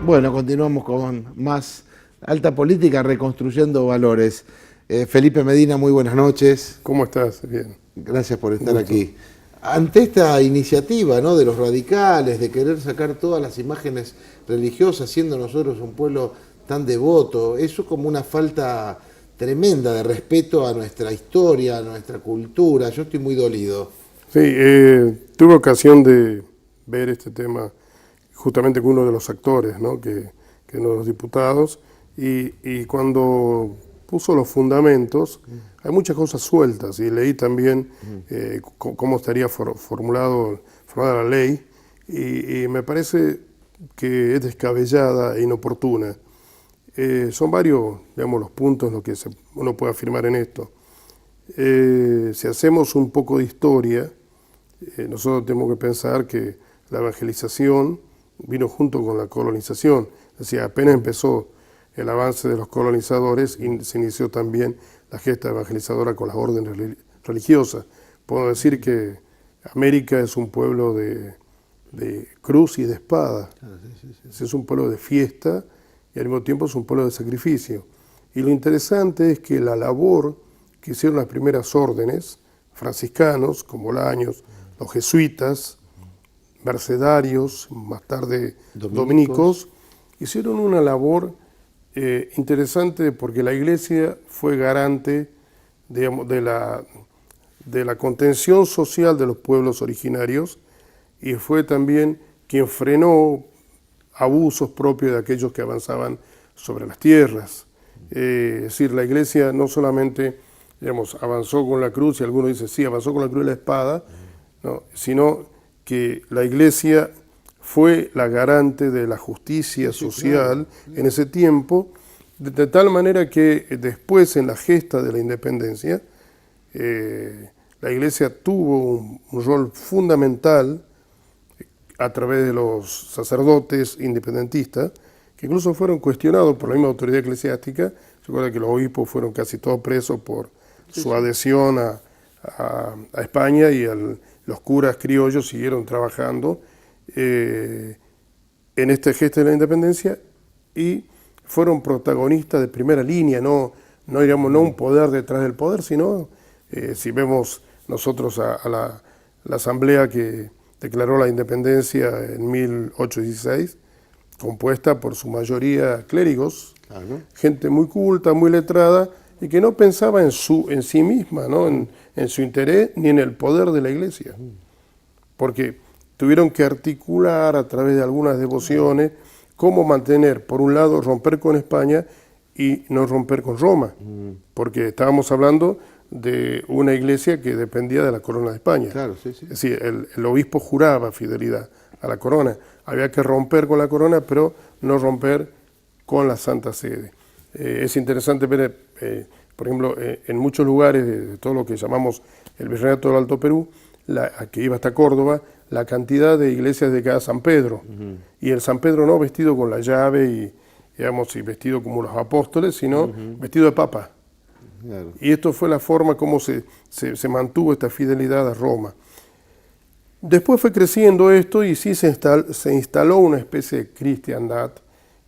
Bueno, continuamos con más alta política, reconstruyendo valores. Felipe Medina, muy buenas noches. ¿Cómo estás? Bien. Gracias por Un estar gusto. aquí. Ante esta iniciativa, ¿no?, de los radicales, de querer sacar todas las imágenes religiosas, siendo nosotros un pueblo tan devoto, eso es como una falta tremenda de respeto a nuestra historia, a nuestra cultura. Yo estoy muy dolido. Sí, tuve ocasión de ver este tema justamente con uno de los actores, ¿no? que uno de los diputados, y cuando puso los fundamentos, hay muchas cosas sueltas, y leí también cómo estaría formulada la ley, y me parece que es descabellada e inoportuna. Son varios, digamos, los puntos en los que uno puede afirmar en esto. Si hacemos un poco de historia, nosotros tenemos que pensar que la evangelización vino junto con la colonización. Es decir, apenas empezó el avance de los colonizadores y se inició también la gesta evangelizadora con las órdenes religiosas. Puedo decir que América es un pueblo de cruz y de espada. Es un pueblo de fiesta y al mismo tiempo es un pueblo de sacrificio. Y lo interesante es que la labor que hicieron las primeras órdenes, franciscanos, como Bolaños, los jesuitas, mercedarios, más tarde dominicos, hicieron una labor interesante porque la Iglesia fue garante, digamos, de la contención social de los pueblos originarios y fue también quien frenó abusos propios de aquellos que avanzaban sobre las tierras. Es decir, la Iglesia no solamente, digamos, avanzó con la cruz, y algunos dicen, sí, avanzó con la cruz y la espada, no, sino que la Iglesia fue la garante de la justicia social en ese tiempo, de tal manera que después, en la gesta de la independencia, la Iglesia tuvo un rol fundamental a través de los sacerdotes independentistas, que incluso fueron cuestionados por la misma autoridad eclesiástica. Se acuerda que los obispos fueron casi todos presos por su adhesión a España, y los curas criollos siguieron trabajando en este gesto de la independencia y fueron protagonistas de primera línea, no un poder detrás del poder, sino, si vemos nosotros a la asamblea que declaró la independencia en 1816, compuesta por su mayoría clérigos, gente muy culta, muy letrada, y que no pensaba en sí misma, ¿no? en su interés, ni en el poder de la Iglesia. Porque tuvieron que articular a través de algunas devociones cómo mantener, por un lado, romper con España y no romper con Roma. Porque estábamos hablando de una iglesia que dependía de la corona de España. Claro, sí. Es decir, el obispo juraba fidelidad a la corona. Había que romper con la corona, pero no romper con la Santa Sede. Es interesante ver, por ejemplo, en muchos lugares de todo lo que llamamos el Virreinato del Alto Perú, que iba hasta Córdoba, la cantidad de iglesias dedicada a San Pedro. Y el San Pedro no vestido con la llave y vestido como los apóstoles, sino vestido de papa. Claro. Y esto fue la forma como se mantuvo esta fidelidad a Roma. Después fue creciendo esto y sí se instaló una especie de cristiandad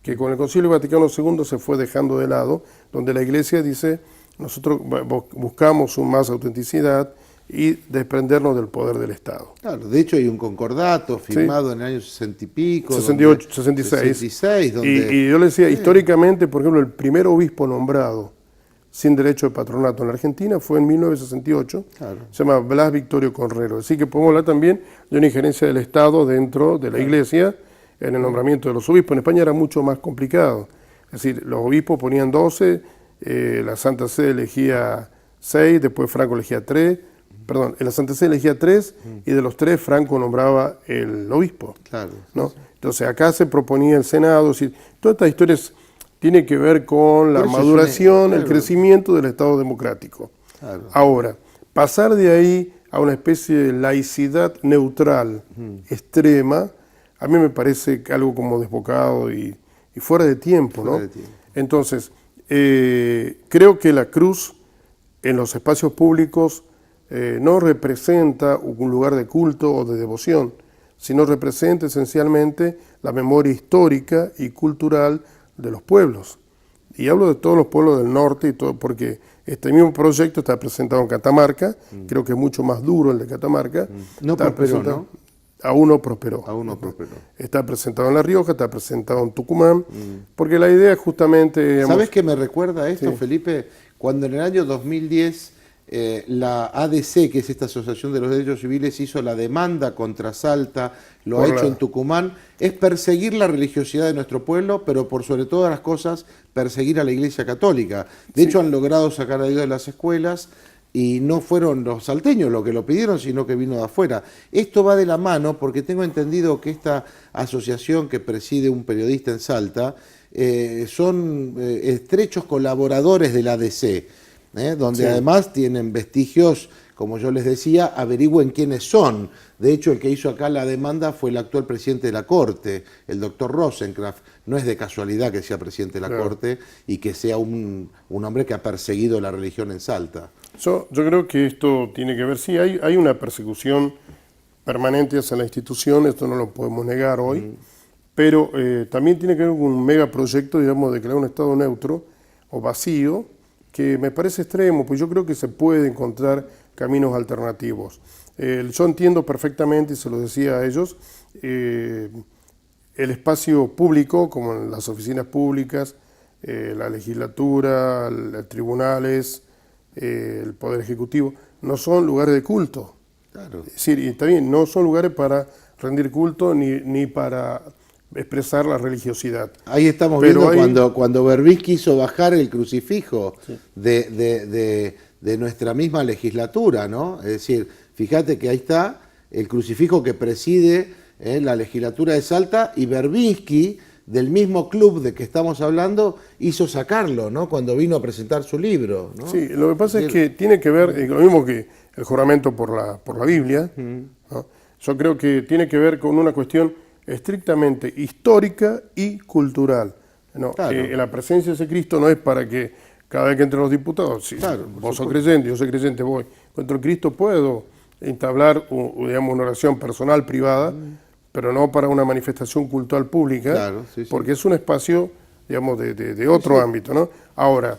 que con el Concilio Vaticano II se fue dejando de lado, donde la Iglesia dice, nosotros buscamos más autenticidad y desprendernos del poder del Estado. Claro, de hecho hay un concordato firmado en el año 60 y pico. 68, 66. Donde, y yo le decía, históricamente, por ejemplo, el primer obispo nombrado sin derecho de patronato en la Argentina fue en 1968, se llama Blas Victorio Correro. Así que podemos hablar también de una injerencia del Estado dentro de la Iglesia en el nombramiento de los obispos. En España era mucho más complicado, es decir, los obispos ponían 12, la Santa Sede elegía 6, después Franco elegía 3, perdón, en la Santa Sede elegía 3 y de los 3 Franco nombraba el obispo. Claro. ¿No? Entonces acá se proponía el Senado, es decir, todas estas historias tiene que ver con la maduración, el crecimiento del Estado democrático. Claro. Ahora, pasar de ahí a una especie de laicidad neutral extrema, a mí me parece algo como desbocado y fuera de tiempo, ¿no? Entonces, creo que la cruz en los espacios públicos no representa un lugar de culto o de devoción, sino representa esencialmente la memoria histórica y cultural de los pueblos. Y hablo de todos los pueblos del norte, y todo, porque este mismo proyecto está presentado en Catamarca, creo que es mucho más duro el de Catamarca. No prosperó, ¿no? Aún no prosperó. Aún no prosperó. Está presentado en La Rioja, está presentado en Tucumán, porque la idea es justamente... digamos, ¿sabes qué me recuerda a esto, sí, Felipe? Cuando en el año 2010 la ADC, que es esta Asociación de los Derechos Civiles, hizo la demanda contra Salta, lo ha hecho en Tucumán, es perseguir la religiosidad de nuestro pueblo, pero por sobre todas las cosas, perseguir a la Iglesia Católica. De hecho, han logrado sacar a Dios de las escuelas, y no fueron los salteños los que lo pidieron, sino que vino de afuera. Esto va de la mano, porque tengo entendido que esta asociación que preside un periodista en Salta, son estrechos colaboradores de la ADC, donde además tienen vestigios, como yo les decía, averigüen quiénes son. De hecho, el que hizo acá la demanda fue el actual presidente de la Corte, el doctor Rosenkraft. No es de casualidad que sea presidente de la Corte y que sea un hombre que ha perseguido la religión en Salta. Yo creo que esto tiene que ver, sí, hay una persecución permanente hacia la institución, esto no lo podemos negar hoy, pero también tiene que ver con un megaproyecto, digamos, de crear un Estado neutro o vacío, que me parece extremo, pues yo creo que se puede encontrar caminos alternativos. Yo entiendo perfectamente, y se lo decía a ellos, el espacio público, como en las oficinas públicas, la legislatura, los tribunales, el Poder Ejecutivo, no son lugares de culto. Claro. Es decir, y también no son lugares para rendir culto ni para expresar la religiosidad. Ahí estamos Pero viendo cuando Berbis quiso bajar el crucifijo de nuestra misma legislatura, ¿no? Es decir, fíjate que ahí está el crucifijo que preside la legislatura de Salta, y Berbisky, del mismo club de que estamos hablando, hizo sacarlo, ¿no? Cuando vino a presentar su libro, ¿no? Sí, lo que pasa es que tiene que ver, lo mismo que el juramento por la Biblia, ¿no? Yo creo que tiene que ver con una cuestión estrictamente histórica y cultural, ¿no? Claro. La presencia de ese Cristo no es para que cada vez que entren los diputados, si Claro, vos sos creyente, yo soy creyente, voy. Contra el Cristo puedo entablar digamos, una oración personal, privada, pero no para una manifestación cultural pública, Claro, sí, sí. porque es un espacio, digamos, de otro ámbito, ¿no? Ahora,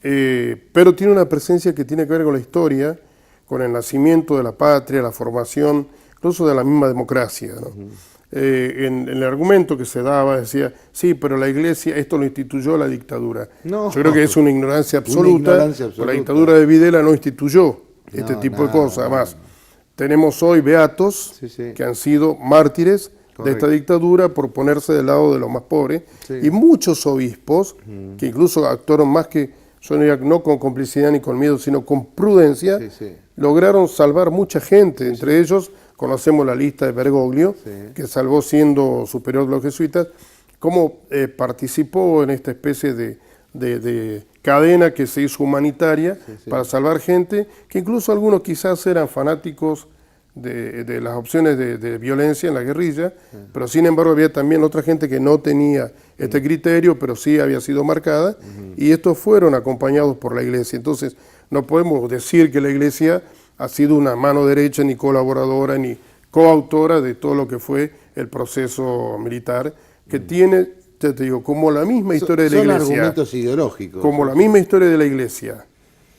pero tiene una presencia que tiene que ver con la historia, con el nacimiento de la patria, la formación, incluso de la misma democracia, ¿no? En el argumento que se daba decía, sí, pero la Iglesia, esto lo instituyó la dictadura. No. Yo creo que es una ignorancia absoluta. La dictadura de Videla no instituyó este tipo de cosas. Además, tenemos hoy beatos que han sido mártires de esta dictadura por ponerse del lado de los más pobres, y muchos obispos que incluso actuaron más que, yo no diría, no con complicidad ni con miedo, sino con prudencia, lograron salvar mucha gente. Entre ellos conocemos la lista de Bergoglio, que salvó siendo superior de los jesuitas, cómo participó en esta especie de cadena que se hizo humanitaria para salvar gente, que incluso algunos quizás eran fanáticos de las opciones de violencia en la guerrilla, pero sin embargo había también otra gente que no tenía este criterio, pero sí había sido marcada, y estos fueron acompañados por la Iglesia. Entonces no podemos decir que la Iglesia ha sido una mano derecha, ni colaboradora, ni coautora de todo lo que fue el proceso militar, que tiene, te digo, como la misma historia de la Iglesia. Son argumentos ideológicos. Como la misma historia de la Iglesia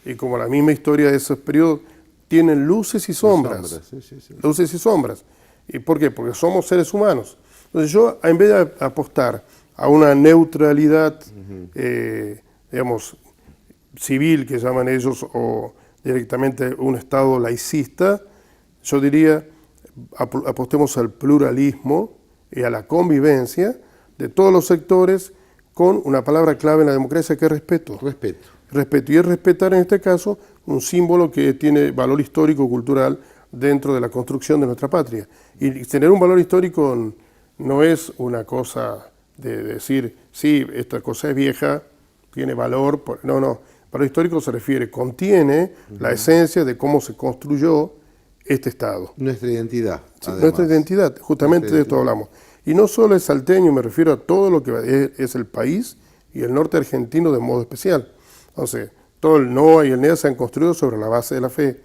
y como la misma historia de esos periodos, tienen luces y sombras. Luces y sombras. ¿Y por qué? Porque somos seres humanos. Entonces yo, en vez de apostar a una neutralidad, digamos, civil, que llaman ellos, o directamente un Estado laicista, yo diría, apostemos al pluralismo y a la convivencia de todos los sectores, con una palabra clave en la democracia, que es respeto. Respeto, y es respetar en este caso un símbolo que tiene valor histórico, cultural, dentro de la construcción de nuestra patria. Y tener un valor histórico no es una cosa de decir, sí, esta cosa es vieja, tiene valor, no. Valor histórico se refiere, contiene la esencia de cómo se construyó este Estado. Nuestra identidad. Sí, nuestra identidad, justamente de esto hablamos. Y no solo es salteño, me refiero a todo lo que es el país y el norte argentino de modo especial. Entonces, todo el NOA y el NEA se han construido sobre la base de la fe.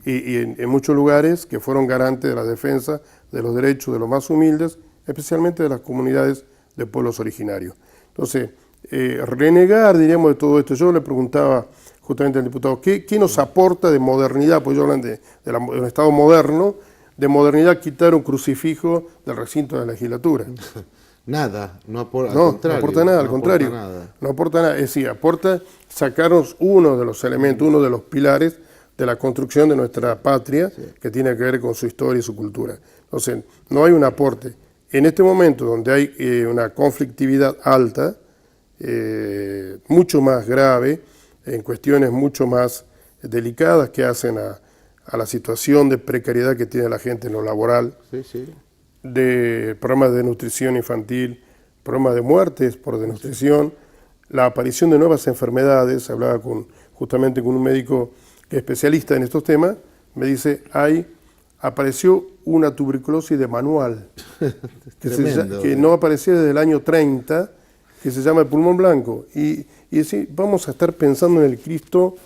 y en muchos lugares que fueron garantes de la defensa de los derechos de los más humildes, especialmente de las comunidades de pueblos originarios. Entonces, renegar, diríamos, de todo esto. Yo le preguntaba justamente al diputado, ¿qué nos aporta de modernidad? Pues ellos hablan de un Estado moderno, de modernidad quitar un crucifijo del recinto de la legislatura. Nada, no aporta nada, al contrario. No aporta nada, es decir, aporta sacarnos uno de los elementos, uno de los pilares de la construcción de nuestra patria, sí, que tiene que ver con su historia y su cultura. Entonces, no hay un aporte. En este momento, donde hay una conflictividad alta, mucho más grave, en cuestiones mucho más delicadas que hacen a la situación de precariedad que tiene la gente en lo laboral, sí, sí, de problemas de nutrición infantil, problemas de muertes por desnutrición, sí, la aparición de nuevas enfermedades. Hablaba justamente con un médico que es especialista en estos temas, me dice, apareció una tuberculosis de manual, que no aparecía desde el año 30, que se llama el pulmón blanco, y decir, vamos a estar pensando en el Cristo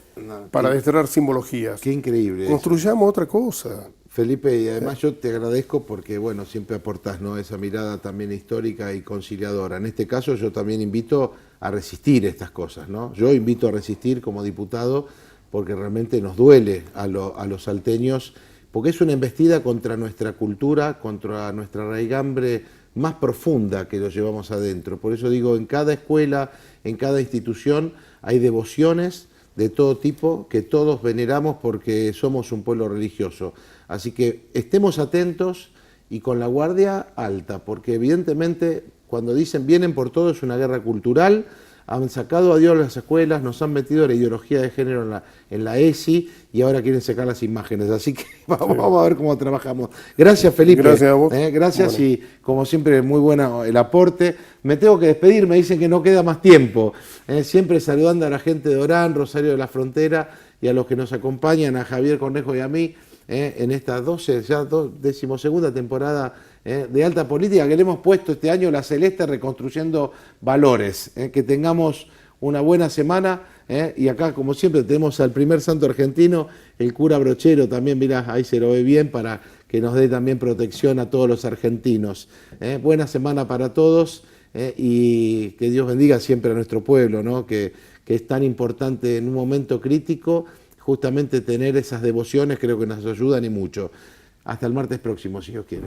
para desterrar simbologías. Qué increíble. Construyamos otra cosa. Felipe, y además yo te agradezco porque, bueno, siempre aportás, ¿no?, esa mirada también histórica y conciliadora. En este caso yo también invito a resistir estas cosas, ¿no? Yo invito a resistir como diputado porque realmente nos duele a los salteños, porque es una embestida contra nuestra cultura, contra nuestra raigambre más profunda que lo llevamos adentro. Por eso digo, en cada escuela, en cada institución, hay devociones de todo tipo que todos veneramos porque somos un pueblo religioso. Así que estemos atentos y con la guardia alta, porque evidentemente cuando dicen vienen por todo es una guerra cultural. Han sacado a Dios las escuelas, nos han metido la ideología de género en la ESI y ahora quieren sacar las imágenes. Así que vamos a ver cómo trabajamos. Gracias, Felipe. Gracias a vos. Gracias, bueno, y como siempre muy bueno el aporte. Me tengo que despedir, me dicen que no queda más tiempo. Siempre saludando a la gente de Orán, Rosario de la Frontera y a los que nos acompañan, a Javier Cornejo y a mí, en esta 12ª temporada de Alta Política, que le hemos puesto este año la celeste reconstruyendo valores. Que tengamos una buena semana, y acá como siempre tenemos al primer santo argentino, el cura Brochero también, mirá, ahí se lo ve bien, para que nos dé también protección a todos los argentinos. Buena semana para todos, y que Dios bendiga siempre a nuestro pueblo, ¿no? que es tan importante en un momento crítico, justamente tener esas devociones creo que nos ayudan y mucho. Hasta el martes próximo, si Dios quiere.